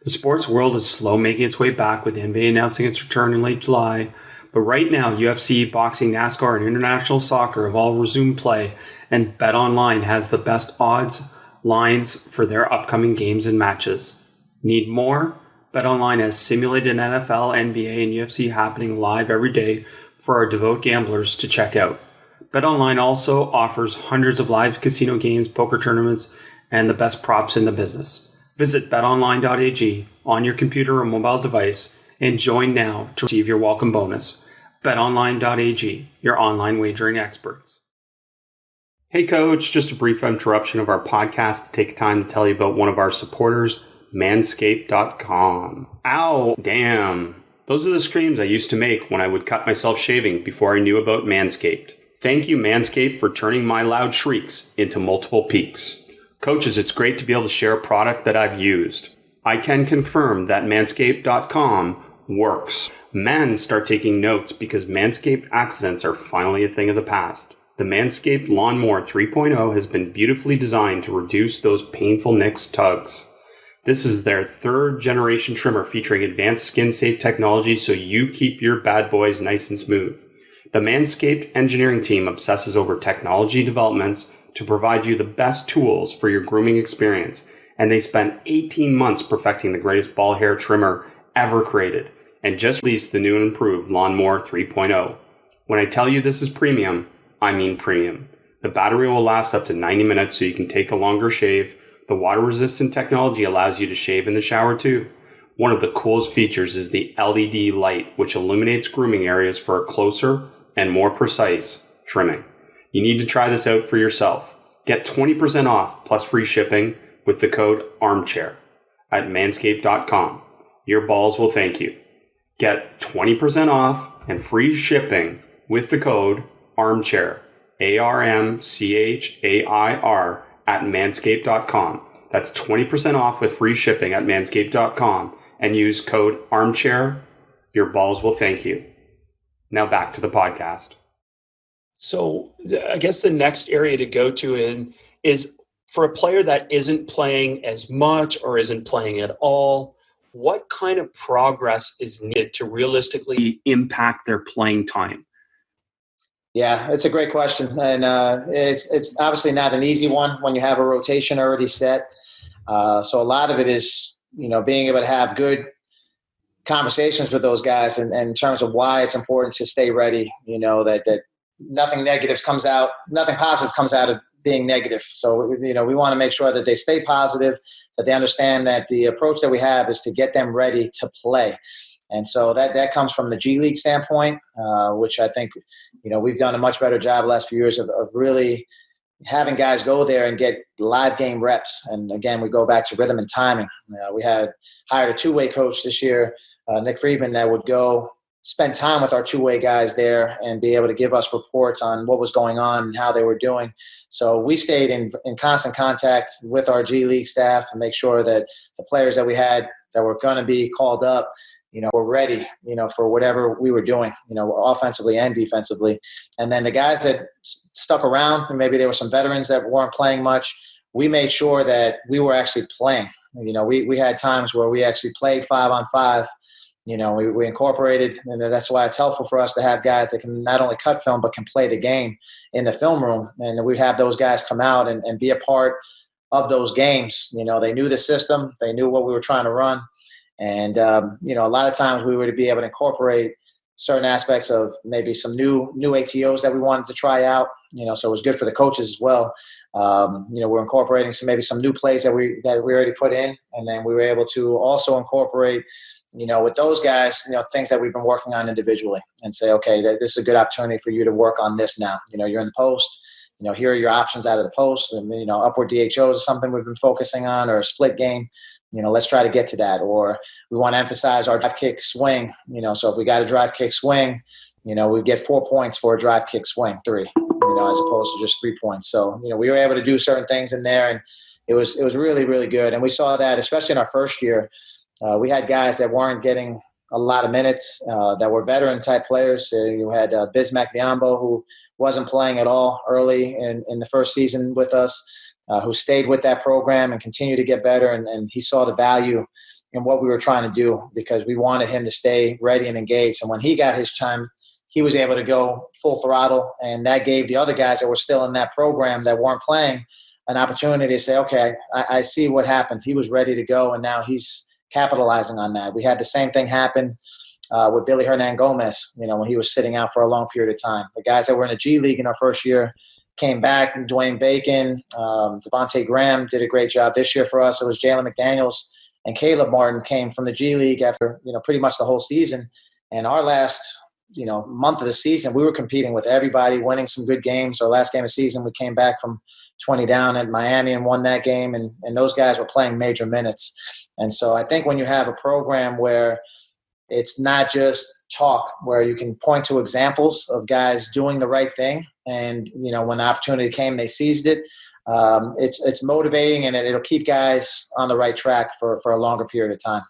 The sports world is slow making its way back, with the NBA announcing its return in late July. But right now, UFC, boxing, NASCAR, and international soccer have all resumed play, and BetOnline has the best odds, lines for their upcoming games and matches. Need more? BetOnline has simulated NFL, NBA, and UFC happening live every day for our devout gamblers to check out. BetOnline also offers hundreds of live casino games, poker tournaments, and the best props in the business. Visit betonline.ag on your computer or mobile device and join now to receive your welcome bonus. betonline.ag, your online wagering experts. Hey, Coach, just a brief interruption of our podcast to take time to tell you about one of our supporters, manscaped.com. Ow, damn. Those are the screams I used to make when I would cut myself shaving before I knew about Manscaped. Thank you, Manscaped, for turning my loud shrieks into multiple peaks. Coaches, it's great to be able to share a product that I've used. I can confirm that manscaped.com works. Men start taking notes because Manscaped accidents are finally a thing of the past. The Manscaped Lawnmower 3.0 has been beautifully designed to reduce those painful nicks tugs. This is their third generation trimmer featuring advanced skin safe technology so you keep your bad boys nice and smooth. The Manscaped engineering team obsesses over technology developments to provide you the best tools for your grooming experience, and they spent 18 months perfecting the greatest ball hair trimmer ever created, and just released the new and improved Lawnmower 3.0. When I tell you this is premium, I mean premium. The battery will last up to 90 minutes so you can take a longer shave. The water-resistant technology allows you to shave in the shower too. One of the coolest features is the LED light, which illuminates grooming areas for a closer and more precise trimming. You need to try this out for yourself. Get 20% off plus free shipping with the code ARMCHAIR at manscaped.com. Your balls will thank you. Get 20% off and free shipping with the code ARMCHAIR, ARMCHAIR, at manscaped.com. That's 20% off with free shipping at manscaped.com and use code ARMCHAIR. Your balls will thank you. Now back to the podcast. So I guess the next area to go to is for a player that isn't playing as much or isn't playing at all, what kind of progress is needed to realistically impact their playing time? Yeah, it's a great question. And it's obviously not an easy one when you have a rotation already set. So a lot of it is, being able to have good conversations with those guys and in terms of why it's important to stay ready, that nothing positive comes out of being negative. So, we want to make sure that they stay positive, that they understand that the approach that we have is to get them ready to play. And so that comes from the G League standpoint, which I think, we've done a much better job the last few years of really having guys go there and get live game reps. And again, we go back to rhythm and timing. We had hired a two-way coach this year, Nick Friedman, that would go spend time with our two-way guys there and be able to give us reports on what was going on and how they were doing. So we stayed in constant contact with our G League staff and make sure that the players that we had that were going to be called up, were ready, for whatever we were doing, offensively and defensively. And then the guys that stuck around, and maybe there were some veterans that weren't playing much, we made sure that we were actually playing. We had times where we actually played 5-on-5. We incorporated, and that's why it's helpful for us to have guys that can not only cut film, but can play the game in the film room. And we'd have those guys come out and be a part of those games. They knew the system. They knew what we were trying to run. And, a lot of times we would be able to incorporate certain aspects of maybe some new ATOs that we wanted to try out, so it was good for the coaches as well. We're incorporating some new plays that we already put in. And then we were able to also incorporate, with those guys, things that we've been working on individually, and say, okay, this is a good opportunity for you to work on this now. You're in the post. Here are your options out of the post. And, upward DHOs is something we've been focusing on, or a split game. Let's try to get to that. Or we want to emphasize our drive kick swing. So if we got a drive kick swing, we get 4 points for a drive kick swing, 3, as opposed to just 3 points. So, we were able to do certain things in there, and it was really, really good. And we saw that, especially in our first year. We had guys that weren't getting a lot of minutes, that were veteran-type players. You had Bismack Biombo, who wasn't playing at all early in the first season with us, who stayed with that program and continued to get better, and he saw the value in what we were trying to do, because we wanted him to stay ready and engaged. And when he got his time, he was able to go full throttle, and that gave the other guys that were still in that program that weren't playing an opportunity to say, okay, I see what happened. He was ready to go, and now he's capitalizing on that. We had the same thing happen with Billy Hernan-Gomez, when he was sitting out for a long period of time. The guys that were in the G League in our first year came back. Dwayne Bacon, Devontae Graham did a great job this year for us. It was Jalen McDaniels and Caleb Martin came from the G League after, pretty much the whole season. And our last, month of the season, we were competing with everybody, winning some good games. Our last game of the season, we came back from 20 down at Miami and won that game. And those guys were playing major minutes. And so I think when you have a program where it's not just talk, where you can point to examples of guys doing the right thing, and when the opportunity came, they seized it. It's motivating, and it'll keep guys on the right track for a longer period of time.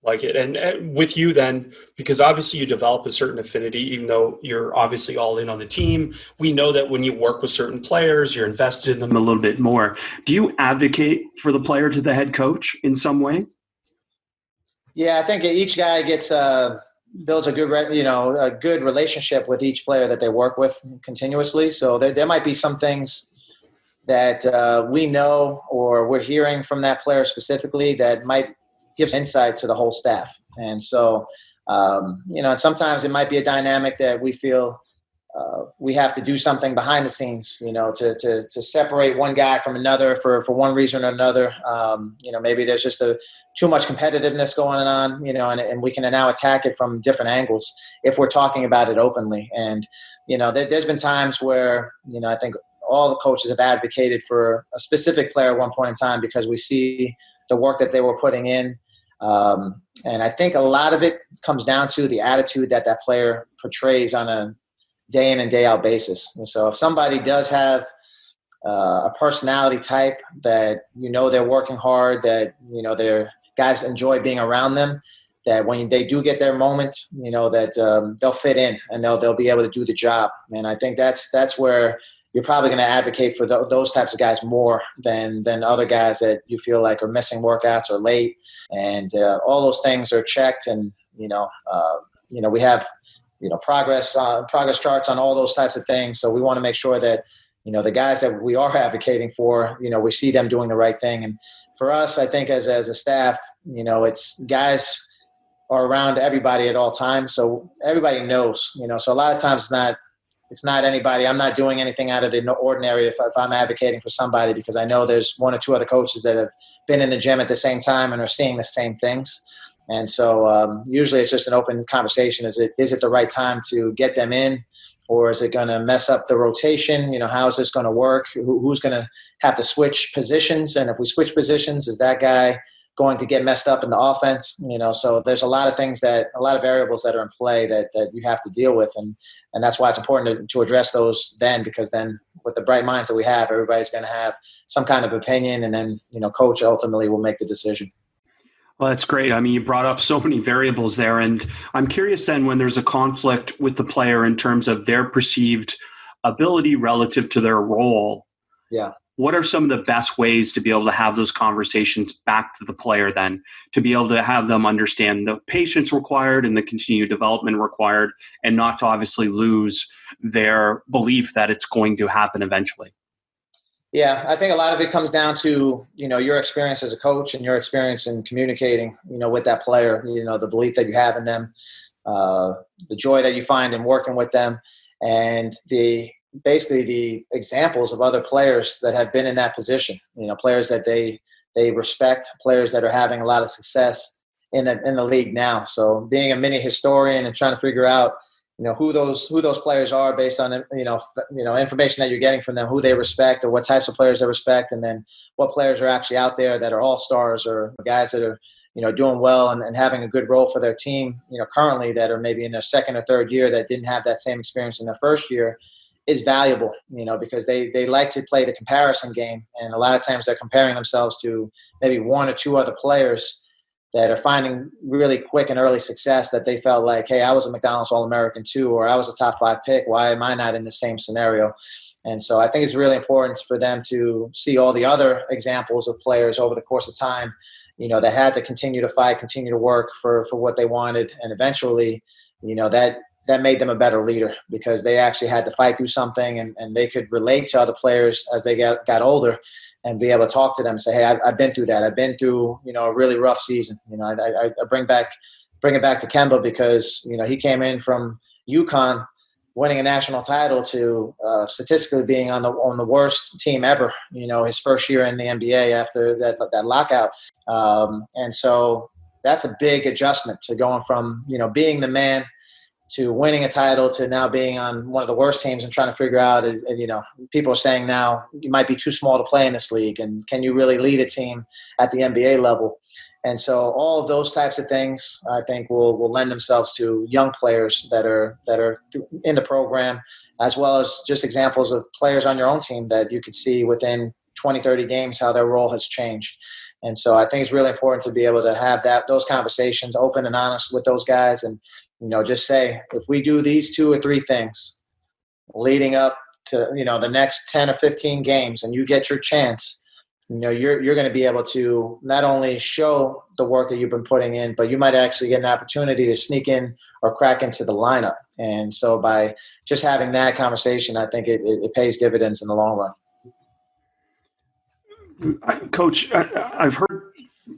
Like it. And with you then, because obviously you develop a certain affinity, even though you're obviously all in on the team, we know that when you work with certain players, you're invested in them a little bit more. Do you advocate for the player to the head coach in some way? Yeah, I think each guy builds a good relationship with each player that they work with continuously. So there might be some things that we know or we're hearing from that player specifically that might give insight to the whole staff. And so, and sometimes it might be a dynamic that we feel we have to do something behind the scenes, to separate one guy from another for one reason or another. Maybe there's just too much competitiveness going on, and we can now attack it from different angles if we're talking about it openly. And, there's been times where, I think all the coaches have advocated for a specific player at one point in time because we see the work that they were putting in. And I think a lot of it comes down to the attitude that player portrays on a day in and day out basis. And so if somebody does have a personality type that, they're working hard, that, their guys enjoy being around them, that when they do get their moment, that they'll fit in and they'll be able to do the job. And I think that's where you're probably going to advocate for those types of guys more than other guys that you feel like are missing workouts or late. And all those things are checked. And, we have, progress charts on all those types of things. So we want to make sure that, the guys that we are advocating for, we see them doing the right thing. And for us, I think as a staff, it's guys are around everybody at all times. So everybody knows, so a lot of times it's not anybody. I'm not doing anything out of the ordinary if I'm advocating for somebody, because I know there's one or two other coaches that have been in the gym at the same time and are seeing the same things. And so usually it's just an open conversation. Is it the right time to get them in, or is it going to mess up the rotation? How is this going to work? Who's going to have to switch positions? And if we switch positions, is that guy going to get messed up in the offense? So there's a lot of variables that are in play that you have to deal with. And that's why it's important to address those then, because then with the bright minds that we have, everybody's going to have some kind of opinion, and then, coach ultimately will make the decision. Well, that's great. I mean, you brought up so many variables there, and I'm curious then, when there's a conflict with the player in terms of their perceived ability relative to their role. Yeah. What are some of the best ways to be able to have those conversations back to the player then, to be able to have them understand the patience required and the continued development required, and not to obviously lose their belief that it's going to happen eventually? Yeah, I think a lot of it comes down to, your experience as a coach and your experience in communicating, with that player, the belief that you have in them, the joy that you find in working with them, and basically the examples of other players that have been in that position, players that they respect, players that are having a lot of success, in the league now. So being a mini historian and trying to figure out, who those players are based on, information that you're getting from them, who they respect or what types of players they respect, and then what players are actually out there that are all-stars or guys that are, doing well and having a good role for their team, currently that are maybe in their second or third year that didn't have that same experience in their first year is valuable, because they like to play the comparison game. And a lot of times they're comparing themselves to maybe one or two other players that are finding really quick and early success that they felt like, hey, I was a McDonald's All-American too, or I was a top 5 pick. Why am I not in the same scenario? And so I think it's really important for them to see all the other examples of players over the course of time, that had to continue to fight, continue to work for what they wanted. And eventually, that made them a better leader because they actually had to fight through something and they could relate to other players as they got older and be able to talk to them and say, hey, I've been through that. I've been through, a really rough season. I bring it back to Kemba because, he came in from UConn winning a national title to statistically being on the worst team ever, his first year in the NBA after that lockout. And so that's a big adjustment to going from, being the man to winning a title to now being on one of the worst teams and trying to figure out is, people are saying now you might be too small to play in this league. And can you really lead a team at the NBA level? And so all of those types of things, I think, will lend themselves to young players that are in the program, as well as just examples of players on your own team that you could see within 20, 30 games how their role has changed. And so I think it's really important to be able to have those conversations open and honest with those guys and, just say, if we do these 2 or 3 things leading up to, the next 10 or 15 games and you get your chance, you're going to be able to not only show the work that you've been putting in, but you might actually get an opportunity to sneak in or crack into the lineup. And so by just having that conversation, I think it pays dividends in the long run. Coach, I've heard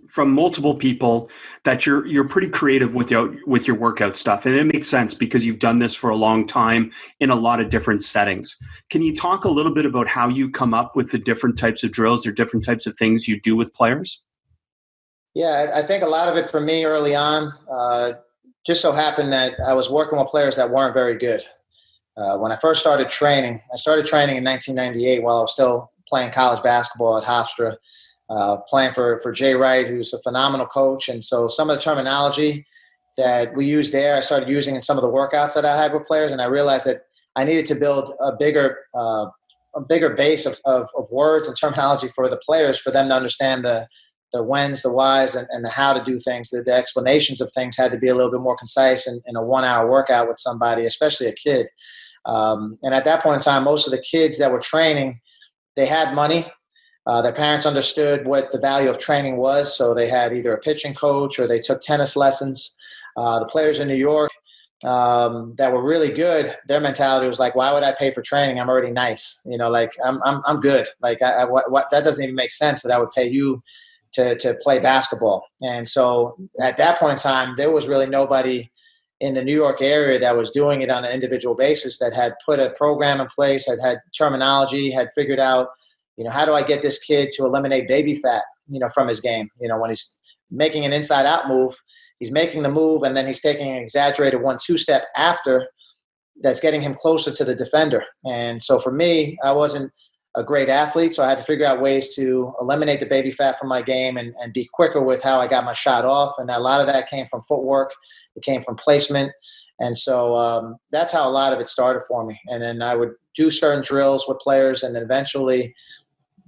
from multiple people that you're pretty creative with your workout stuff, and it makes sense because you've done this for a long time in a lot of different settings. Can you talk a little bit about how you come up with the different types of drills or different types of things you do with players? Yeah, I think a lot of it for me early on just so happened that I was working with players that weren't very good. When I first started training, in 1998 while I was still playing college basketball at Hofstra. Playing for Jay Wright, who's a phenomenal coach. And so some of the terminology that we use there, I started using in some of the workouts that I had with players. And I realized that I needed to build a bigger base of words and terminology for the players, for them to understand the whens, the whys, and the how to do things. The explanations of things had to be a little bit more concise in a 1-hour workout with somebody, especially a kid. And at that point in time, most of the kids that were training, they had money. Their parents understood what the value of training was, so they had either a pitching coach or they took tennis lessons. The players in New York that were really good, their mentality was like, "Why would I pay for training? I'm already nice. I'm good. Like, that doesn't even make sense that I would pay you to play basketball." And so at that point in time, there was really nobody in the New York area that was doing it on an individual basis that had put a program in place, had terminology, had figured out, how do I get this kid to eliminate baby fat, from his game? When he's making an inside-out move, he's making the move, and then he's taking an exaggerated 1-2 step after that's getting him closer to the defender. And so for me, I wasn't a great athlete, so I had to figure out ways to eliminate the baby fat from my game and be quicker with how I got my shot off. And a lot of that came from footwork. It came from placement. And so that's how a lot of it started for me. And then I would do certain drills with players, and then eventually,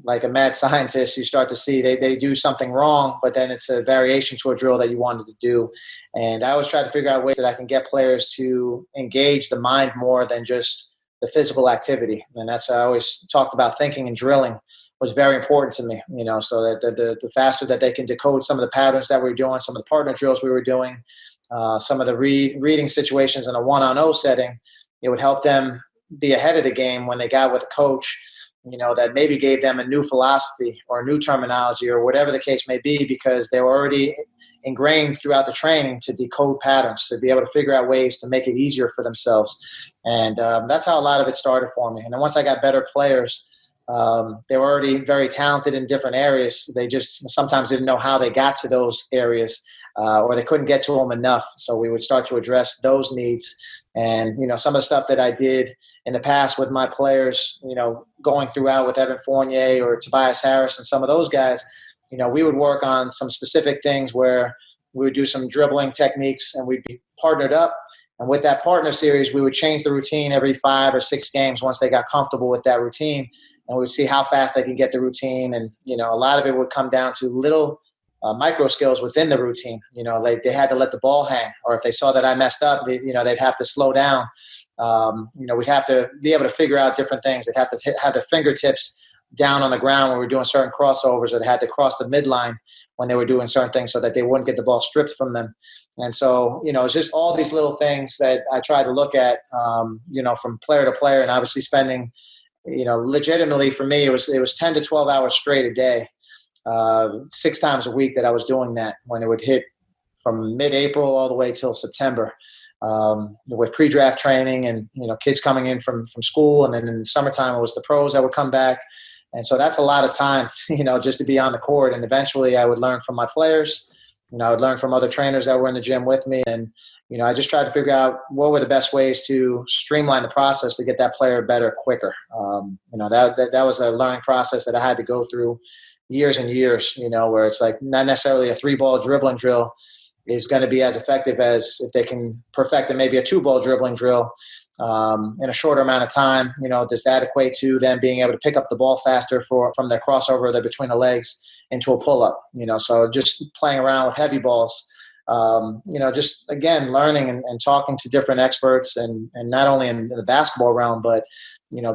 like a mad scientist, you start to see they do something wrong, but then it's a variation to a drill that you wanted to do. And I always try to figure out ways that I can get players to engage the mind more than just the physical activity. And that's how I always talked about thinking and drilling was very important to me, so that the faster that they can decode some of the patterns that we were doing, some of the partner drills we were doing, some of the reading situations in a 1-on-0 setting, it would help them be ahead of the game when they got with a coach, that maybe gave them a new philosophy or a new terminology or whatever the case may be, because they were already ingrained throughout the training to decode patterns, to be able to figure out ways to make it easier for themselves. And that's how a lot of it started for me. And then once I got better players, they were already very talented in different areas. They just sometimes didn't know how they got to those areas. or they couldn't get to them enough. So we would start to address those needs. And, some of the stuff that I did in the past with my players, going throughout with Evan Fournier or Tobias Harris and some of those guys, we would work on some specific things where we would do some dribbling techniques and we'd be partnered up. And with that partner series, we would change the routine every 5 or 6 games once they got comfortable with that routine. And we would see how fast they could get the routine. And, a lot of it would come down to little micro skills within the routine. They had to let the ball hang. Or if they saw that I messed up, they'd have to slow down. We'd have to be able to figure out different things. They'd have to have their fingertips down on the ground when we were doing certain crossovers, or they had to cross the midline when they were doing certain things so that they wouldn't get the ball stripped from them. And so, it's just all these little things that I try to look at, from player to player, and obviously spending, legitimately for me, it was 10 to 12 hours straight a day, 6 times a week that I was doing that when it would hit from mid-April all the way till September. With pre-draft training and, kids coming in from school. And then in the summertime, it was the pros that would come back. And so that's a lot of time, just to be on the court. And eventually I would learn from my players. I would learn from other trainers that were in the gym with me. And, I just tried to figure out what were the best ways to streamline the process to get that player better quicker. That was a learning process that I had to go through years and years, where it's like not necessarily a 3-ball dribbling drill is going to be as effective as if they can perfect maybe a 2-ball dribbling drill in a shorter amount of time. Does that equate to them being able to pick up the ball faster from their crossover there between the legs into a pull-up? So just playing around with heavy balls, just, again, learning and talking to different experts and not only in the basketball realm, but,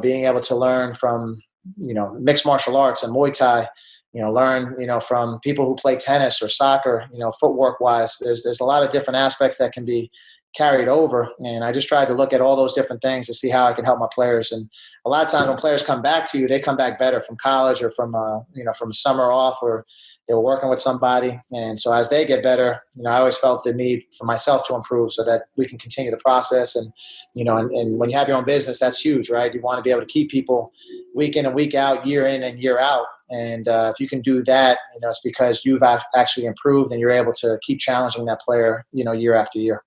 being able to learn from, mixed martial arts and Muay Thai, learn, from people who play tennis or soccer, footwork wise. There's a lot of different aspects that can be carried over. And I just tried to look at all those different things to see how I can help my players. And a lot of times when players come back to you, they come back better from college or from a summer off, or they were working with somebody. And so as they get better, I always felt the need for myself to improve so that we can continue the process. And, and when you have your own business, that's huge, right? You want to be able to keep people week in and week out, year in and year out. And if you can do that, it's because you've actually improved and you're able to keep challenging that player, year after year.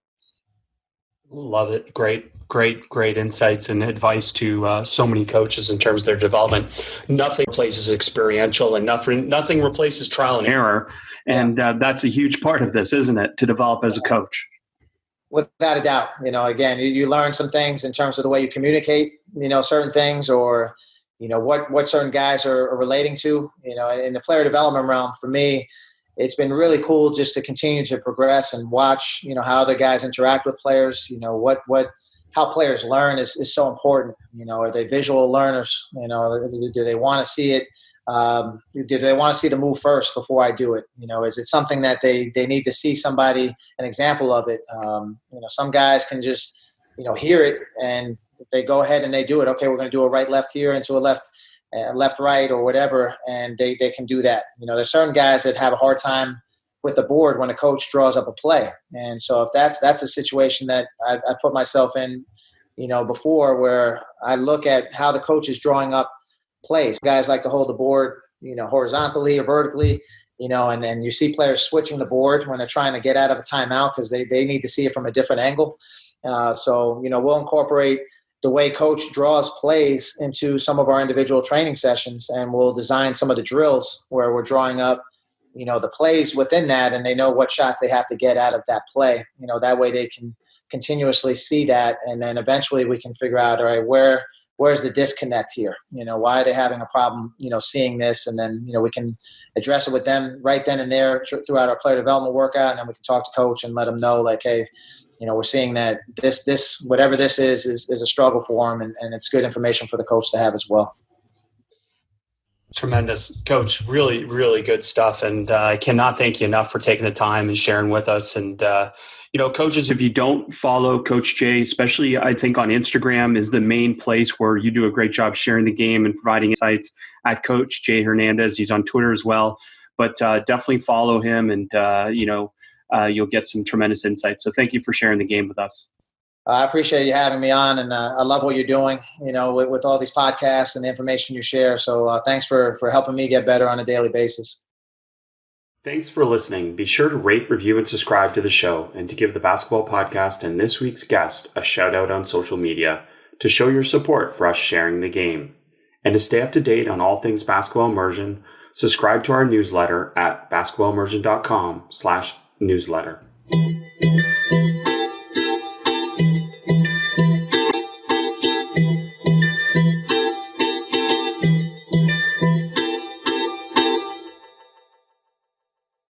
Love it. Great insights and advice to so many coaches in terms of their development. Nothing replaces experiential, and nothing replaces trial and error. And that's a huge part of this, isn't it, to develop as a coach? Without a doubt. Again, you learn some things in terms of the way you communicate, certain things, or, what certain guys are relating to. In the player development realm, for me, it's been really cool just to continue to progress and watch, how other guys interact with players. How players learn is so important. Are they visual learners? Do they want to see it? Do they want to see the move first before I do it? Is it something that they need to see somebody, an example of it? Some guys can just, hear it and they go ahead and they do it. Okay, we're going to do a right, left here into a left, right or whatever. And they can do that. There's certain guys that have a hard time with the board when a coach draws up a play. And so if that's a situation that I put myself in, before, where I look at how the coach is drawing up plays. Guys like to hold the board, horizontally or vertically, and you see players switching the board when they're trying to get out of a timeout because they need to see it from a different angle. So we'll incorporate the way coach draws plays into some of our individual training sessions, and we'll design some of the drills where we're drawing up, the plays within that, and they know what shots they have to get out of that play. That way they can continuously see that, and then eventually we can figure out, all right, where's the disconnect here? Why are they having a problem, seeing this? And then, we can address it with them right then and there throughout our player development workout. And then we can talk to coach and let them know, like, hey, we're seeing that this whatever this is a struggle for them, and it's good information for the coach to have as well. Tremendous, Coach. Really, really good stuff. And I cannot thank you enough for taking the time and sharing with us. And, coaches, if you don't follow Coach Jay, especially I think on Instagram is the main place where you do a great job sharing the game and providing insights, at Coach Jay Hernandez. He's on Twitter as well. But definitely follow him, and, you'll get some tremendous insights. So thank you for sharing the game with us. I appreciate you having me on, and I love what you're doing, with all these podcasts and the information you share. So thanks for helping me get better on a daily basis. Thanks for listening. Be sure to rate, review, and subscribe to the show, and to give the Basketball Podcast and this week's guest a shout out on social media to show your support for us sharing the game. And to stay up to date on all things Basketball Immersion, subscribe to our newsletter at basketballimmersion.com/newsletter.